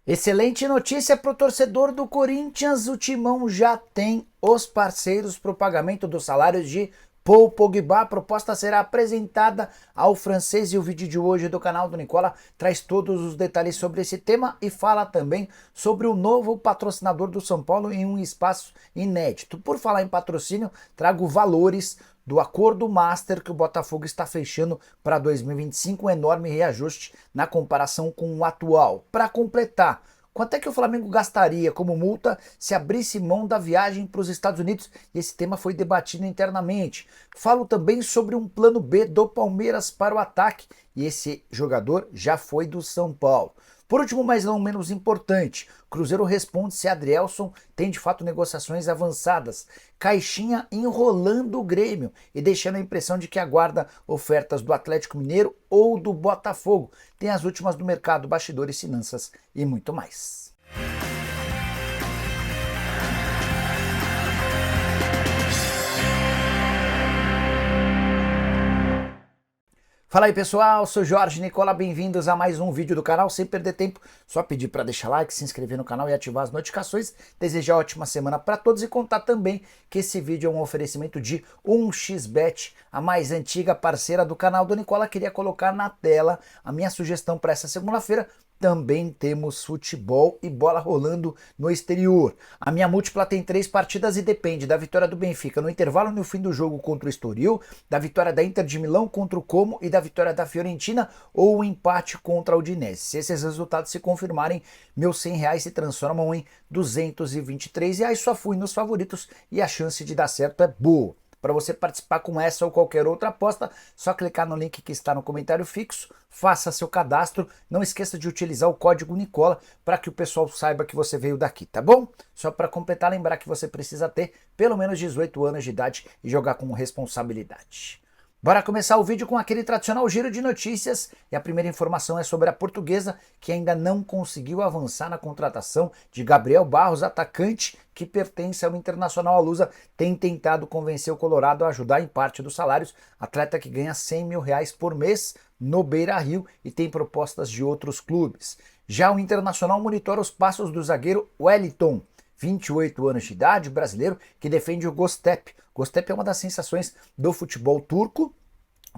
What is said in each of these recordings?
Excelente notícia para o torcedor do Corinthians, o Timão já tem os parceiros para o pagamento dos salários de Paul Pogba. A proposta será apresentada ao francês e o vídeo de hoje do canal do Nicola traz todos os detalhes sobre esse tema e fala também sobre o novo patrocinador do São Paulo em um espaço inédito. Por falar em patrocínio, trago valores do acordo master que o Botafogo está fechando para 2025, um enorme reajuste na comparação com o atual. Para completar, quanto é que o Flamengo gastaria como multa se abrisse mão da viagem para os Estados Unidos? E esse tema foi debatido internamente. Falo também sobre um plano B do Palmeiras para o ataque, e esse jogador já foi do São Paulo. Por último, mas não menos importante, Cruzeiro responde se Adrielson tem de fato negociações avançadas. Caixinha enrolando o Grêmio e deixando a impressão de que aguarda ofertas do Atlético Mineiro ou do Botafogo. Tem as últimas do mercado, bastidores, finanças e muito mais. Fala aí pessoal, sou Jorge Nicola, bem-vindos a mais um vídeo do canal. Sem perder tempo, só pedir para deixar like, se inscrever no canal e ativar as notificações. Desejar ótima semana para todos e contar também que esse vídeo é um oferecimento de 1xBet, a mais antiga parceira do canal do Nicola. Queria colocar na tela a minha sugestão para essa segunda-feira. Também temos futebol e bola rolando no exterior. A minha múltipla tem 3 partidas e depende da vitória do Benfica no intervalo no fim do jogo contra o Estoril, da vitória da Inter de Milão contra o Como e da vitória da Fiorentina ou o empate contra a Udinese. Se esses resultados se confirmarem, meus R$100 se transformam em R$223. Só fui nos favoritos e a chance de dar certo é boa. Para você participar com essa ou qualquer outra aposta, só clicar no link que está no comentário fixo, faça seu cadastro, não esqueça de utilizar o código Nicola para que o pessoal saiba que você veio daqui, tá bom? Só para completar, lembrar que você precisa ter pelo menos 18 anos de idade e jogar com responsabilidade. Bora começar o vídeo com aquele tradicional giro de notícias e a primeira informação é sobre a Portuguesa, que ainda não conseguiu avançar na contratação de Gabriel Barros, atacante que pertence ao Internacional. A Lusa tem tentado convencer o Colorado a ajudar em parte dos salários, atleta que ganha R$100 mil por mês no Beira-Rio e tem propostas de outros clubes. Já o Internacional monitora os passos do zagueiro Wellington, 28 anos de idade, brasileiro, que defende o Göztepe. Göztepe é uma das sensações do futebol turco,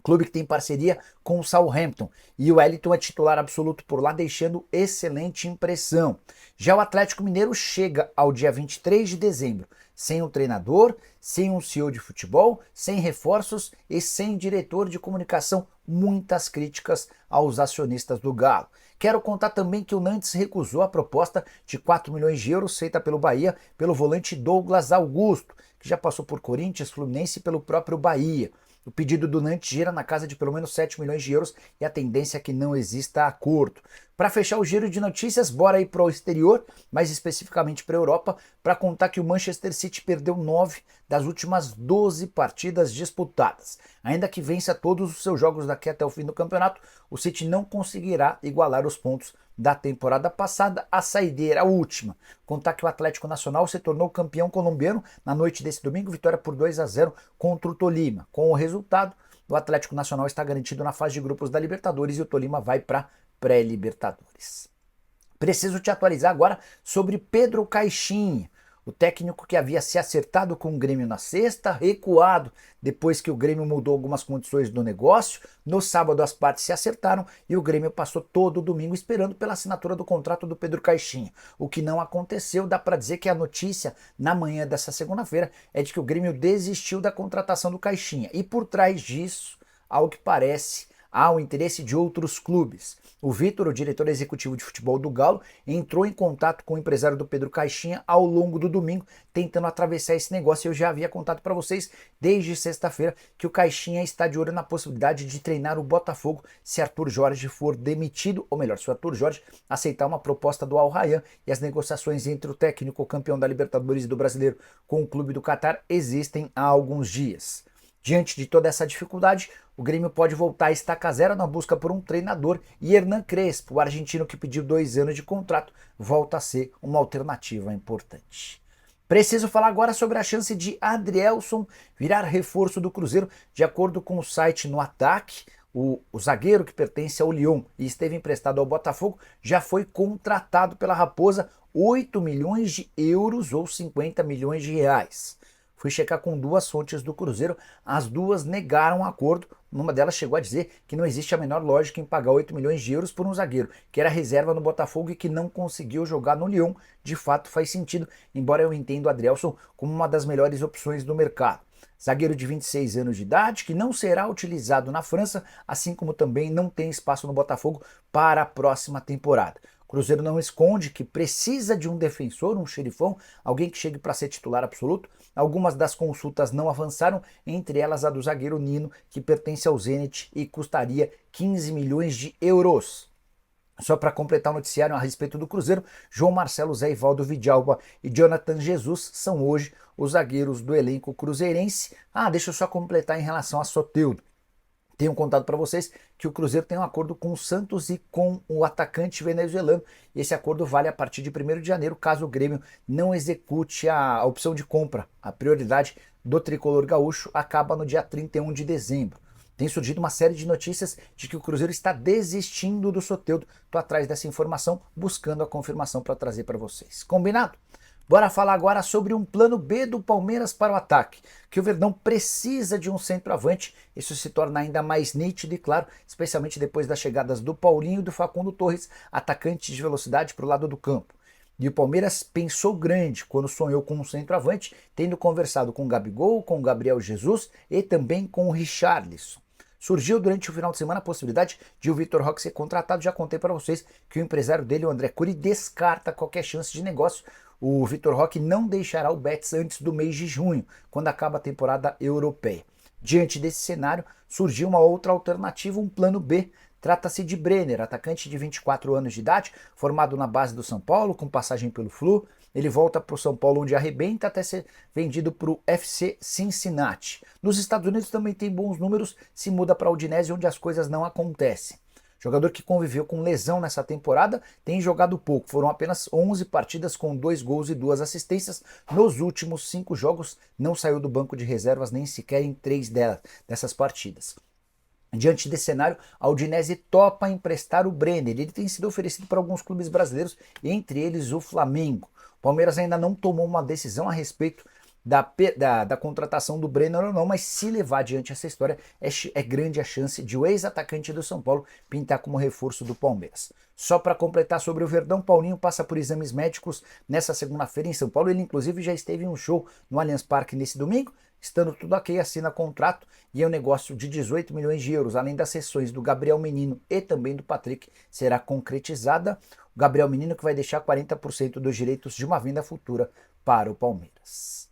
clube que tem parceria com o Southampton, e o Wellington é titular absoluto por lá, deixando excelente impressão. Já o Atlético Mineiro chega ao dia 23 de dezembro, sem um treinador, sem um CEO de futebol, sem reforços e sem diretor de comunicação. Muitas críticas aos acionistas do Galo. Quero contar também que o Nantes recusou a proposta de 4 milhões de euros feita pelo Bahia pelo volante Douglas Augusto, que já passou por Corinthians, Fluminense e pelo próprio Bahia. O pedido do Nantes gira na casa de pelo menos 7 milhões de euros e a tendência é que não exista acordo. Para fechar o giro de notícias, bora ir para o exterior, mais especificamente para a Europa, para contar que o Manchester City perdeu 9 das últimas 12 partidas disputadas. Ainda que vença todos os seus jogos daqui até o fim do campeonato, o City não conseguirá igualar os pontos da temporada passada. A saideira, a última, contar que o Atlético Nacional se tornou campeão colombiano na noite desse domingo, vitória por 2-0 contra o Tolima. Com o resultado, o Atlético Nacional está garantido na fase de grupos da Libertadores e o Tolima vai para pré-Libertadores. Preciso te atualizar agora sobre Pedro Caixinha, o técnico que havia se acertado com o Grêmio na sexta, recuado depois que o Grêmio mudou algumas condições do negócio. No sábado as partes se acertaram e o Grêmio passou todo o domingo esperando pela assinatura do contrato do Pedro Caixinha. O que não aconteceu, dá para dizer que a notícia na manhã dessa segunda-feira é de que o Grêmio desistiu da contratação do Caixinha. E por trás disso, ao que parece, há o interesse de outros clubes. O Vitor, o diretor executivo de futebol do Galo, entrou em contato com o empresário do Pedro Caixinha ao longo do domingo, tentando atravessar esse negócio. Eu já havia contado para vocês desde sexta-feira que o Caixinha está de olho na possibilidade de treinar o Botafogo se Arthur Jorge for demitido, ou melhor, se o Arthur Jorge aceitar uma proposta do Al Rayyan, e as negociações entre o técnico campeão da Libertadores e do Brasileiro com o clube do Catar existem há alguns dias. Diante de toda essa dificuldade, o Grêmio pode voltar a estaca zero na busca por um treinador e Hernan Crespo, o argentino que pediu 2 anos de contrato, volta a ser uma alternativa importante. Preciso falar agora sobre a chance de Adrielson virar reforço do Cruzeiro. De acordo com o site No Ataque, o zagueiro que pertence ao Lyon e esteve emprestado ao Botafogo já foi contratado pela Raposa 8 milhões de euros ou 50 milhões de reais. Fui checar com duas fontes do Cruzeiro, as duas negaram o acordo. Uma delas chegou a dizer que não existe a menor lógica em pagar 8 milhões de euros por um zagueiro que era reserva no Botafogo e que não conseguiu jogar no Lyon. De fato faz sentido, embora eu entenda o Adrielson como uma das melhores opções do mercado. Zagueiro de 26 anos de idade, que não será utilizado na França, assim como também não tem espaço no Botafogo para a próxima temporada. Cruzeiro não esconde que precisa de um defensor, um xerifão, alguém que chegue para ser titular absoluto. Algumas das consultas não avançaram, entre elas a do zagueiro Nino, que pertence ao Zenit e custaria 15 milhões de euros. Só para completar o noticiário a respeito do Cruzeiro, João Marcelo, Zé Ivaldo, Vidalba e Jonathan Jesus são hoje os zagueiros do elenco cruzeirense. Deixa eu só completar em relação a Soteldo. Tenho contado para vocês que o Cruzeiro tem um acordo com o Santos e com o atacante venezuelano. Esse acordo vale a partir de 1º de janeiro, caso o Grêmio não execute a opção de compra. A prioridade do tricolor gaúcho acaba no dia 31 de dezembro. Tem surgido uma série de notícias de que o Cruzeiro está desistindo do Soteldo. Estou atrás dessa informação, buscando a confirmação para trazer para vocês. Combinado? Bora falar agora sobre um plano B do Palmeiras para o ataque, que o Verdão precisa de um centroavante. Isso se torna ainda mais nítido e claro, especialmente depois das chegadas do Paulinho e do Facundo Torres, atacantes de velocidade para o lado do campo. E o Palmeiras pensou grande quando sonhou com um centroavante, tendo conversado com o Gabigol, com o Gabriel Jesus e também com o Richarlison. Surgiu durante o final de semana a possibilidade de o Vitor Roque ser contratado. Já contei para vocês que o empresário dele, o André Cury, descarta qualquer chance de negócio. O Vitor Roque não deixará o Betis antes do mês de junho, quando acaba a temporada europeia. Diante desse cenário, surgiu uma outra alternativa, um plano B. Trata-se de Brenner, atacante de 24 anos de idade, formado na base do São Paulo, com passagem pelo Flu. Ele volta para o São Paulo, onde arrebenta, até ser vendido para o FC Cincinnati. Nos Estados Unidos também tem bons números, se muda para a Udinese, onde as coisas não acontecem. Jogador que conviveu com lesão nessa temporada, tem jogado pouco. Foram apenas 11 partidas com 2 gols e 2 assistências. Nos últimos 5 jogos, não saiu do banco de reservas nem sequer em 3 dessas partidas. Diante desse cenário, a Udinese topa emprestar o Brenner. Ele tem sido oferecido para alguns clubes brasileiros, entre eles o Flamengo. O Palmeiras ainda não tomou uma decisão a respeito da contratação do Brenner ou não, mas se levar adiante essa história, é grande a chance de o ex-atacante do São Paulo pintar como reforço do Palmeiras. Só para completar sobre o Verdão, Paulinho passa por exames médicos nessa segunda-feira em São Paulo. Ele inclusive já esteve em um show no Allianz Parque nesse domingo. Estando tudo ok, assina contrato e é um negócio de 18 milhões de euros, além das cessões do Gabriel Menino e também do Patrick, será concretizada. O Gabriel Menino que vai deixar 40% dos direitos de uma venda futura para o Palmeiras.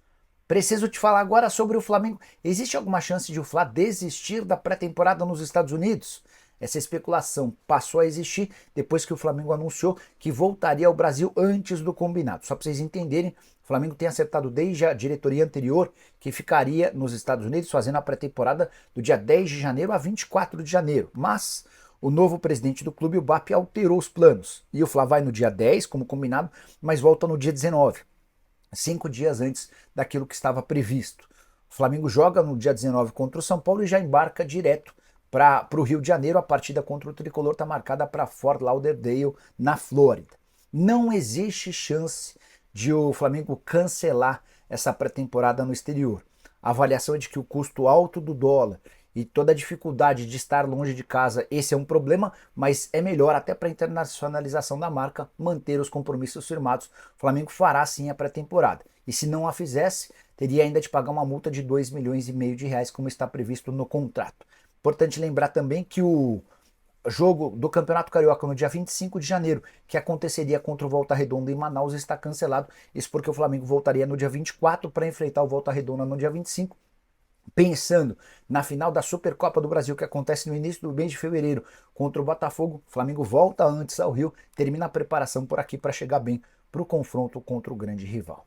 Preciso te falar agora sobre o Flamengo. Existe alguma chance de o Fla desistir da pré-temporada nos Estados Unidos? Essa especulação passou a existir depois que o Flamengo anunciou que voltaria ao Brasil antes do combinado. Só para vocês entenderem, o Flamengo tem acertado desde a diretoria anterior que ficaria nos Estados Unidos fazendo a pré-temporada do dia 10 de janeiro a 24 de janeiro. Mas o novo presidente do clube, o BAP, alterou os planos. E o Fla vai no dia 10, como combinado, mas volta no dia 19. 5 dias antes daquilo que estava previsto. O Flamengo joga no dia 19 contra o São Paulo e já embarca direto para o Rio de Janeiro. A partida contra o Tricolor está marcada para Fort Lauderdale, na Flórida. Não existe chance de o Flamengo cancelar essa pré-temporada no exterior. A avaliação é de que o custo alto do dólar e toda a dificuldade de estar longe de casa, esse é um problema, mas é melhor até para a internacionalização da marca manter os compromissos firmados. O Flamengo fará sim a pré-temporada. E se não a fizesse, teria ainda de pagar uma multa de 2,5 milhões de reais, como está previsto no contrato. Importante lembrar também que o jogo do Campeonato Carioca no dia 25 de janeiro, que aconteceria contra o Volta Redonda em Manaus, está cancelado. Isso porque o Flamengo voltaria no dia 24 para enfrentar o Volta Redonda no dia 25. Pensando na final da Supercopa do Brasil, que acontece no início do mês de fevereiro contra o Botafogo, o Flamengo volta antes ao Rio, termina a preparação por aqui para chegar bem para o confronto contra o grande rival.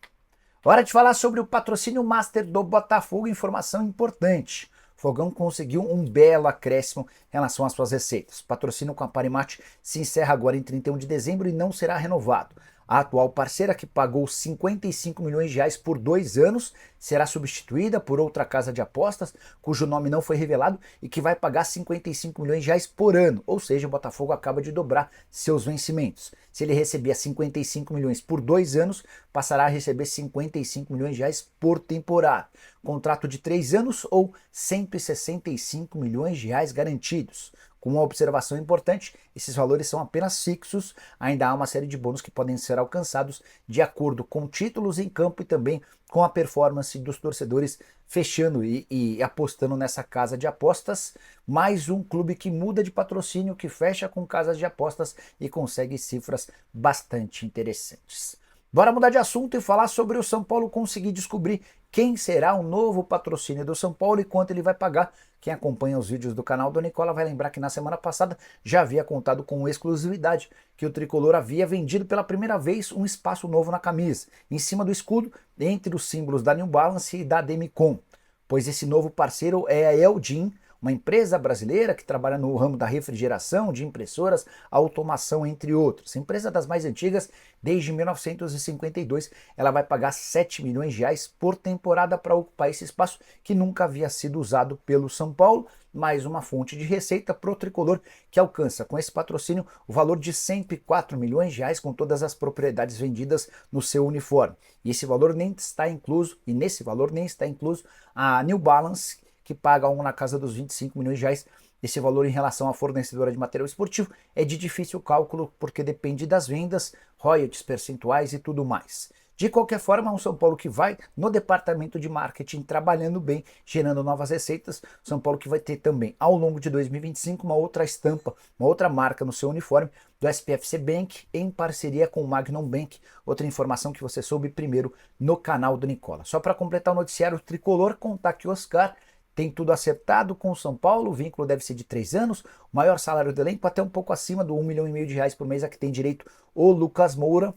Hora de falar sobre o patrocínio master do Botafogo, informação importante. O Fogão conseguiu um belo acréscimo em relação às suas receitas. O patrocínio com a Parimat se encerra agora em 31 de dezembro e não será renovado. A atual parceira, que pagou 55 milhões de reais por 2 anos, será substituída por outra casa de apostas, cujo nome não foi revelado e que vai pagar 55 milhões de reais por ano, ou seja, o Botafogo acaba de dobrar seus vencimentos. Se ele recebia 55 milhões por 2 anos, passará a receber 55 milhões de reais por temporada. Contrato de 3 anos ou 165 milhões de reais garantidos. Com uma observação importante, esses valores são apenas fixos, ainda há uma série de bônus que podem ser alcançados de acordo com títulos em campo e também com a performance dos torcedores fechando e apostando nessa casa de apostas. Mais um clube que muda de patrocínio, que fecha com casas de apostas e consegue cifras bastante interessantes. Bora mudar de assunto e falar sobre o São Paulo conseguir descobrir quem será o novo patrocínio do São Paulo e quanto ele vai pagar. Quem acompanha os vídeos do canal do Nicola vai lembrar que na semana passada já havia contado com exclusividade que o tricolor havia vendido pela primeira vez um espaço novo na camisa, em cima do escudo, entre os símbolos da New Balance e da Demicon, pois esse novo parceiro é a Eldin, uma empresa brasileira que trabalha no ramo da refrigeração, de impressoras, automação, entre outros. Empresa das mais antigas, desde 1952, ela vai pagar 7 milhões de reais por temporada para ocupar esse espaço que nunca havia sido usado pelo São Paulo. Mais uma fonte de receita pro tricolor, que alcança com esse patrocínio o valor de 104 milhões de reais com todas as propriedades vendidas no seu uniforme. E esse valor nem está incluso, e nesse valor nem está incluso a New Balance, que paga na casa dos 25 milhões de reais. Esse valor em relação à fornecedora de material esportivo é de difícil cálculo, porque depende das vendas, royalties, percentuais e tudo mais. De qualquer forma, é um São Paulo que vai no departamento de marketing trabalhando bem, gerando novas receitas. São Paulo que vai ter também, ao longo de 2025, uma outra estampa, uma outra marca no seu uniforme do SPFC Bank, em parceria com o Magnum Bank. Outra informação que você soube primeiro no canal do Nicola. Só para completar o noticiário tricolor, contar que o Oscar tem tudo acertado com o São Paulo, o vínculo deve ser de 3 anos, o maior salário do elenco, até um pouco acima do 1,5 milhão de reais por mês a que tem direito o Lucas Moura.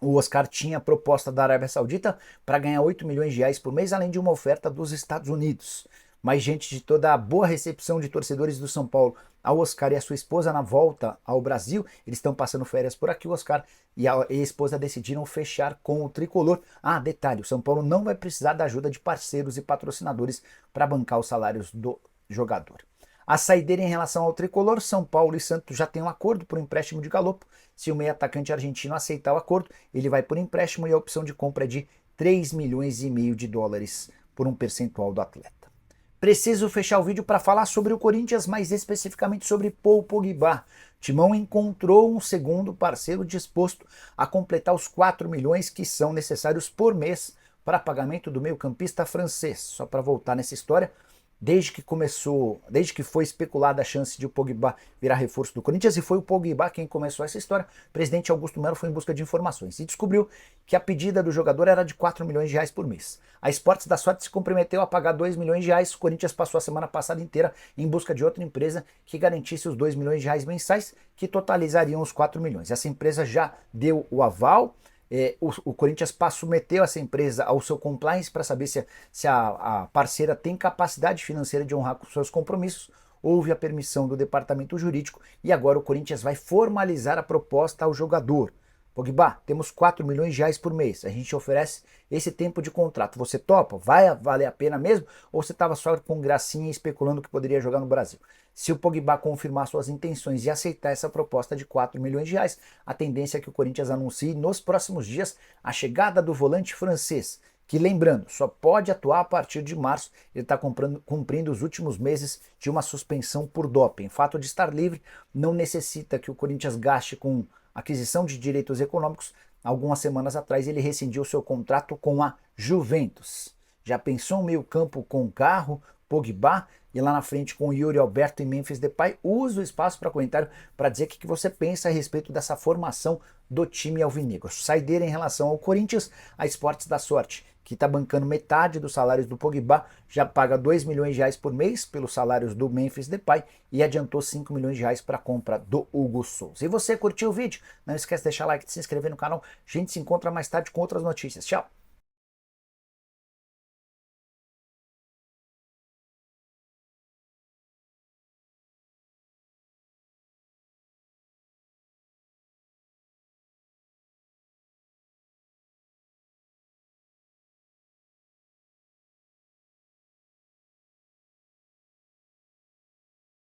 O Oscar tinha proposta da Arábia Saudita para ganhar 8 milhões de reais por mês, além de uma oferta dos Estados Unidos. Mas diante de toda a boa recepção de torcedores do São Paulo ao Oscar e a sua esposa na volta ao Brasil, eles estão passando férias por aqui, o Oscar e a esposa decidiram fechar com o tricolor. Ah, detalhe, o São Paulo não vai precisar da ajuda de parceiros e patrocinadores para bancar os salários do jogador. A saideira em relação ao tricolor, São Paulo e Santos já têm um acordo por empréstimo de Galopo. Se o meio atacante argentino aceitar o acordo, ele vai por empréstimo e a opção de compra é de 3,5 milhões de dólares por um percentual do atleta. Preciso fechar o vídeo para falar sobre o Corinthians, mais especificamente sobre Paul Pogba. Timão encontrou um segundo parceiro disposto a completar os 4 milhões que são necessários por mês para pagamento do meio-campista francês. Só para voltar nessa história, desde que foi especulada a chance de o Pogba virar reforço do Corinthians, e foi o Pogba quem começou essa história, o presidente Augusto Melo foi em busca de informações e descobriu que a pedida do jogador era de 4 milhões de reais por mês. A Esportes da Sorte se comprometeu a pagar 2 milhões de reais, o Corinthians passou a semana passada inteira em busca de outra empresa que garantisse os 2 milhões de reais mensais, que totalizariam os 4 milhões. Essa empresa já deu o aval. O Corinthians submeteu essa empresa ao seu compliance para saber se a parceira tem capacidade financeira de honrar com seus compromissos. Houve a permissão do departamento jurídico e agora o Corinthians vai formalizar a proposta ao jogador. Pogba, temos 4 milhões de reais por mês, a gente oferece esse tempo de contrato. Você topa? Vai valer a pena mesmo? Ou você estava só com gracinha especulando que poderia jogar no Brasil? Se o Pogba confirmar suas intenções e aceitar essa proposta de 4 milhões de reais, a tendência é que o Corinthians anuncie nos próximos dias a chegada do volante francês, que, lembrando, só pode atuar a partir de março. Ele está cumprindo os últimos meses de uma suspensão por doping. O fato de estar livre não necessita que o Corinthians gaste com aquisição de direitos econômicos. Algumas semanas atrás ele rescindiu seu contrato com a Juventus. Já pensou um meio campo com Carro, Pogba e lá na frente com Yuri Alberto e Memphis Depay? Use o espaço para comentário para dizer o que você pensa a respeito dessa formação do time alvinegro. Saideira em relação ao Corinthians, a Esportes da Sorte, que está bancando metade dos salários do Pogba, já paga 2 milhões de reais por mês pelos salários do Memphis Depay e adiantou 5 milhões de reais para a compra do Hugo Souza. E você curtiu o vídeo? Não esquece de deixar like, de se inscrever no canal. A gente se encontra mais tarde com outras notícias. Tchau!